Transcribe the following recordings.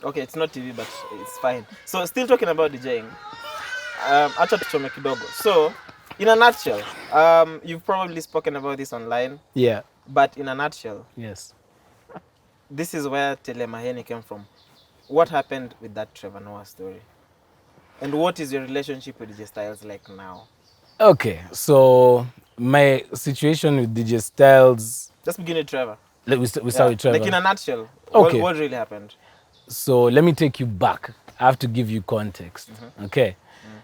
Okay, it's not TV, but it's fine. So still talking about DJing. Acha tuchome kidogo. So, in a nutshell, you've probably spoken about this online, Yeah. but in a nutshell, Yes. this is where Telehmani came from. What happened with that Trevor Noah story? And what is your relationship with DJ Stylez like now? Okay, so my situation with DJ Stylez, Just begin with Trevor. we start Yeah, with like in Trevor. a nutshell, Okay, what really happened? so let me take you back. I have to give you context. Mm-hmm. Okay,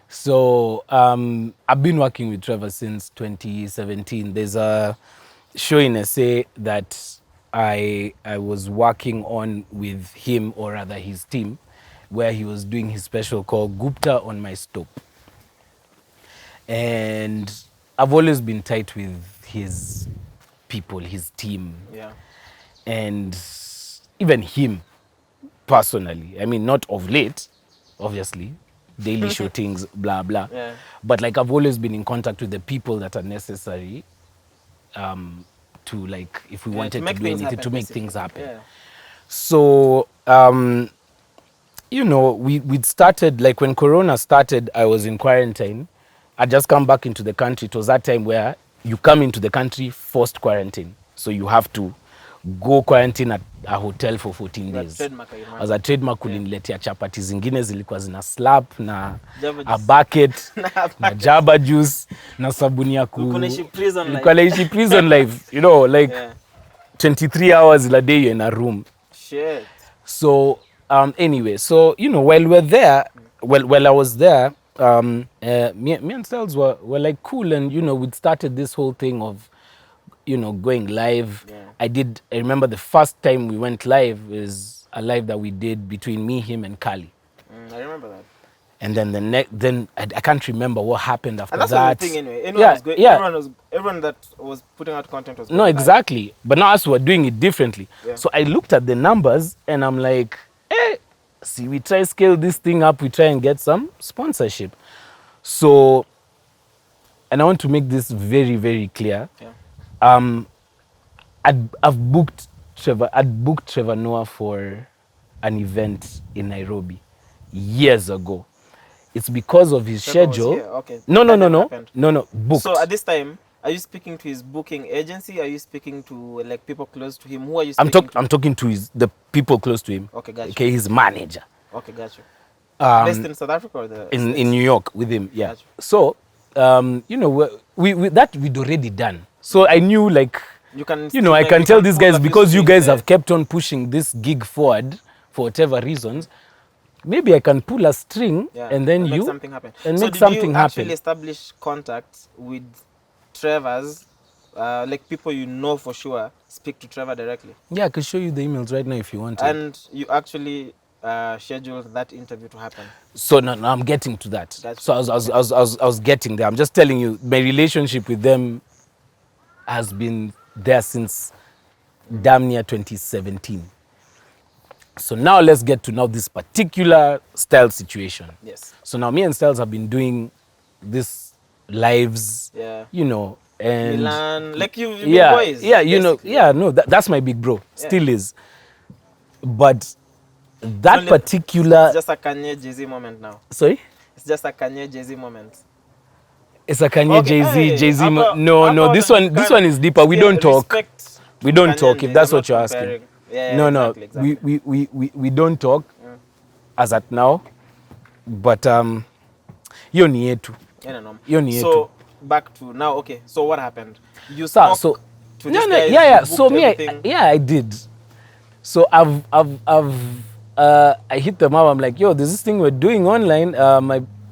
so I've been working with Trevor since 2017. There's a show in SA that I was working on with him, or rather his team, where he was doing his special called Gupta on My Stop. And I've always been tight with his people, his team, Yeah. and even him personally. I mean, not of late, obviously, daily shootings, blah, blah. Yeah. But like I've always been in contact with the people that are necessary to like, if we Yeah, to wanted to make do things anything, happen, to make basically. things happen. Yeah. So, you know, we'd started, like when Corona started, I was in quarantine. I just come back into the country. It was that time where you come into the country forced quarantine. So you have to go quarantine at a hotel for 14 That days. trademark, I As remember. a trademark Yeah. uliniletea chapati zingine zilikuwa zina slap na Java a juice. bucket Na na bucket. jaba juice na sabuni ya Ulikuwa unaishi prison nilikuwa life. naishi prison life, you know, like Yeah. 23 hours a day you're in a room. Shit. So anyway, so you know, while we're there, while I was there, me and Styles were like cool, and you know, we'd started this whole thing of, you know, going live. Yeah. I remember the first time we went live is a live that we did between me, him, and Kali. I remember that. And then then I can't remember what happened after And that's what the that. thing anyway. Yeah, yeah. Everyone that was putting out content was No, going live. exactly. But now us were doing it differently. Yeah. So I looked at the numbers and I'm like, see, we try scale this thing up, we try and get some sponsorship. So, and I want to make this very, very clear. Yeah. I'd booked Trevor Noah for an event in Nairobi years ago. It's because of his Trevor was schedule. here. Okay. No, That never happened. booked. So at this time, are you speaking to his booking agency? Are you speaking to like people close to him? Who are you speaking to? I'm talking to the people close to him. Okay, gotcha. Okay, his manager. Okay, got you. Based in South Africa or the States? In New York with him, yeah. Gotcha. So, you know, we that we'd already done. So I knew, like, You can. you know, I like, can you tell can these pull guys, a few because you strings guys there. have kept on pushing this gig forward for whatever reasons. Maybe I can pull a string, Yeah, and then make you something happen. and So make did something you actually happen. establish contacts with Trevor's, like people you know for sure speak to Trevor directly, Yeah, I can show you the emails right now if you want. and you actually scheduled that interview to happen? So now I'm getting to that. Gotcha. So I was getting there. I'm just telling you, my relationship with them has been there since damn near 2017. So now let's get to now this particular Style situation. Yes. So now me and Styles have been doing this lives, Yeah. you know, and Milan, like you've been yeah, boys. yeah, you know, basically. yeah, no, that's my big bro, Yeah. still is. But that Only- particular, It's just a Kanye Jay-Z moment now. sorry, It's just a Kanye Jay-Z moment. it's a Kanye Okay, hey, Jay-Z. about- No, about this the one is deeper. We yeah, don't talk. respect We to don't Kanye talk, and if Jay-Z. that's I'm what not you're asking. comparing. Yeah, No, exactly, exactly. we don't talk as at now, but hiyo ni yetu. Yeah, no. Hiyo ni So yetu. back to now. Okay, so what happened? You So, spoke to no, this no, guy. yeah. you So booked me, everything. I did. So I hit them up. I'm like, yo, there's this thing we're doing online.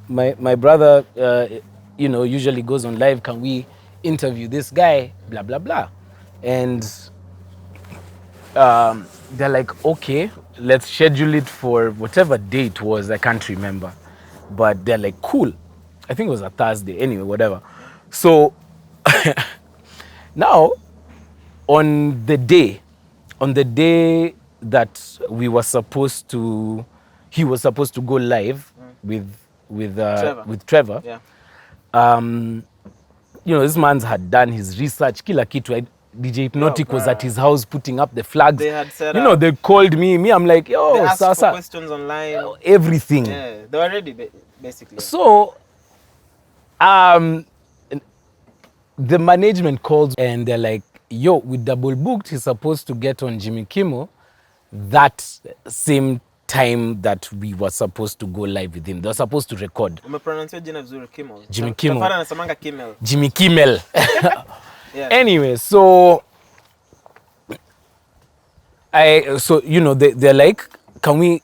My brother, you know, usually goes on live. Can we interview this guy? Blah blah blah, and they're like, okay, let's schedule it for whatever day it was. I can't remember, but they're like, cool. I think it was a Thursday. Anyway, whatever. So now, on the day that he was supposed to go live with Trevor. Yeah. you know, this man's had done his research, kila kitu. DJ Hypnotic was at bruh. his house putting up the flags. They had set you know, up. they called me. I'm like, yo, They asked for Sasa. questions online. Everything. Yeah, they were ready, basically. So, the management calls and they're like, yo, we double booked. He's supposed to get on Jimmy Kimmel that same time that we were supposed to go live with him. They were supposed to record. Umepronounce jina vizuri, Kimmel. Jimmy Kimmel. Tafara anasemanga Kimmel. Jimmy Kimmel. Yeah. Anyway, so you know, they're like, can we,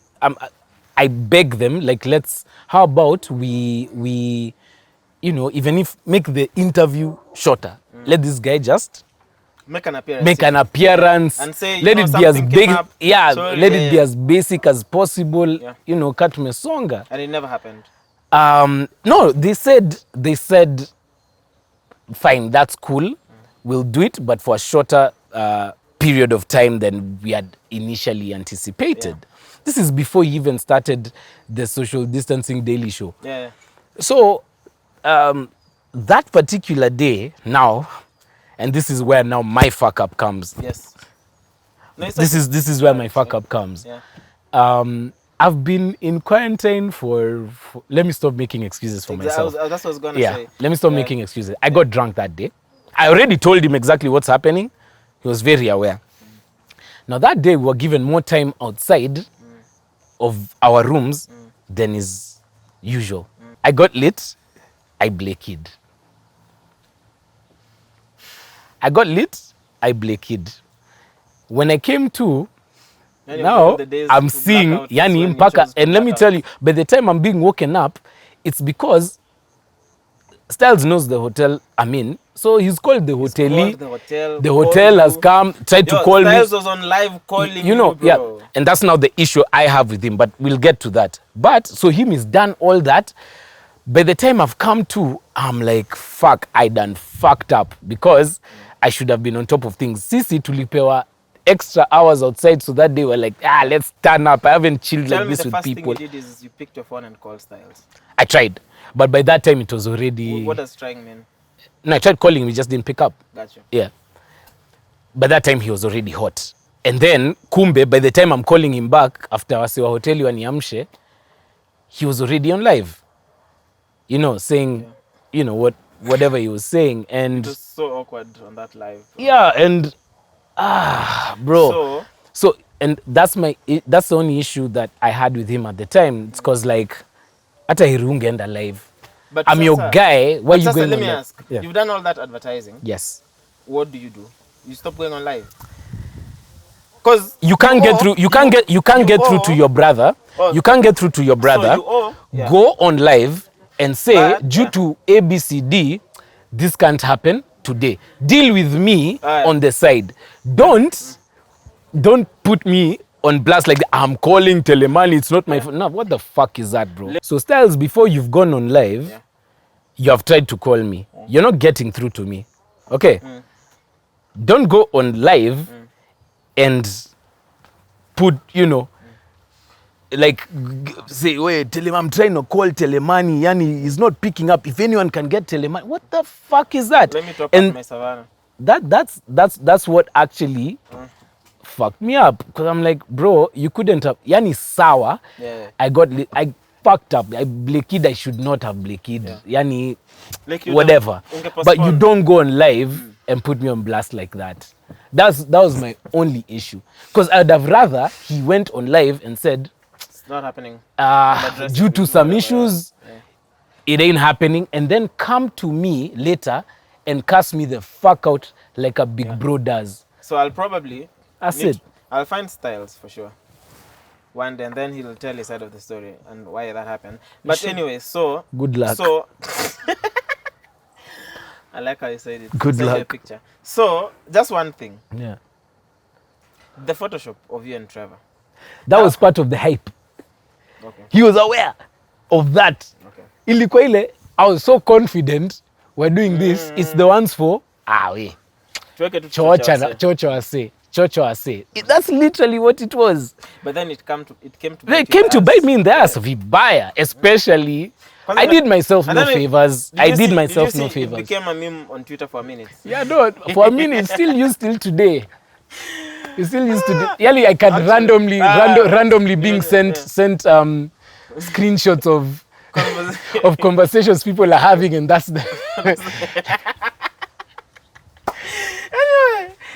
I beg them, like, how about we, you know, even if make the interview shorter, let this guy just Make an appearance. And say, let it be as big, Sorry, let it be as basic as possible, Yeah. you know, cut mesonga. And it never happened. No, they said, fine, that's cool. We'll do it, but for a shorter period of time than we had initially anticipated. Yeah. This is before he even started the social distancing daily show. Yeah. So that particular day and this is where now my fuck up comes. Yes. No, This is where my fuck up comes. Yeah. I've been in quarantine for let me stop making excuses for myself. That's what I was gonna say. Let me stop making excuses. I got drunk that day. I already told him exactly what's happening. He was very aware. Now that day we were given more time outside of our rooms than is usual. I got lit. I blaked. When I came to, now I'm seeing Yani Mpaka, and let me tell you, by the time I'm being woken up, it's because Stylez knows the hotel I'm in, so he's called the hotelier. The hotel has come, tried to call me. Stylez was on live calling you know, you, bro. yeah, and that's now the issue I have with him, but we'll get to that. But so him is done all that. By the time I've come to, I'm like, fuck, I done fucked up because I should have been on top of things. Sisi tulipewa extra hours outside, so that day we're like, let's turn up. I haven't chilled like this with people. The first thing you did is you picked your phone and called Stylez. I tried, but by that time it was already... What does trying mean? No, I tried calling him, he just didn't pick up. Gotcha. Yeah. By that time he was already hot. And then, kumbe, by the time I'm calling him back, after wasiwa hoteli waniamshe, he was already on live. You know, saying, you know, whatever he was saying. And it was so awkward on that live. Yeah, and bro. So and that's the only issue that I had with him at the time. It's because like, hata hirungeenda live. But I'm your guy. Why are you going let on me live? ask. Yeah. You've done all that advertising. Yes. What do? You stop going on live. Because you can't get through. You can't get through to your brother. You can't get through to your brother. So go on live and say, due to ABCD, this can't happen today. Deal with me on the side. Don't put me on blast like that. I'm calling Telehmani. It's not my phone. No, what the fuck is that, bro? So Stylez, before you've gone on live, you have tried to call me. You're not getting through to me. Okay? Don't go on live and put, you know, like say, wait, I'm trying to call Telehmani, Yani is not picking up. If anyone can get Telehmani, what the fuck is that? Let me talk about my savannah. That's what actually fucked me up, because I'm like, bro, you couldn't have. Yani sawa. Yeah. I fucked up. I blaked. I should not have blaked. Yeah. Yani like whatever. But you don't go on live and put me on blast like that. That was my only issue, because I'd have rather he went on live and said, it's not happening. Due to some issues, it ain't happening, and then come to me later and cast me the fuck out like a big bro does. So I'll probably... I'll find Stylez for sure one day, and then he'll tell his side of the story and why that happened. But anyway, so... Good luck. So... I like how you said it. Good luck. Picture. So, just one thing. Yeah. The Photoshop of you and Trevor. That was part of the hype. Okay. He was aware of that. Okay. Ilikuwa ile, I was so confident we're doing this. It's the ones for, Chocho ase. That's literally what it was. But then it came to bite me in the ass vibaya, especially I did myself And no then favors. did I you did see- myself did you no see it favors. became a meme on Twitter for minutes. Yeah, no, for a minute, it's still used till today. It's still used to. Really, I can Actually, randomly being yeah. sent screenshots of Conversation. of conversations people are having, and that's the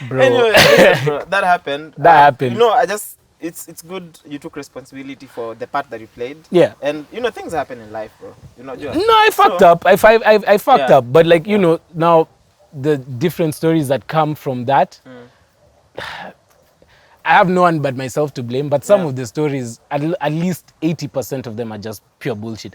bro. Anyway, listen, bro, that happened. That happened. You know, it's good you took responsibility for the part that you played. Yeah. And you know, things happen in life, bro. You know, just No, I fucked up. I fucked Yeah. up. But like, you know, now the different stories that come from that, I have no one but myself to blame. But some Yeah. of the stories, at least 80% of them are just pure bullshit.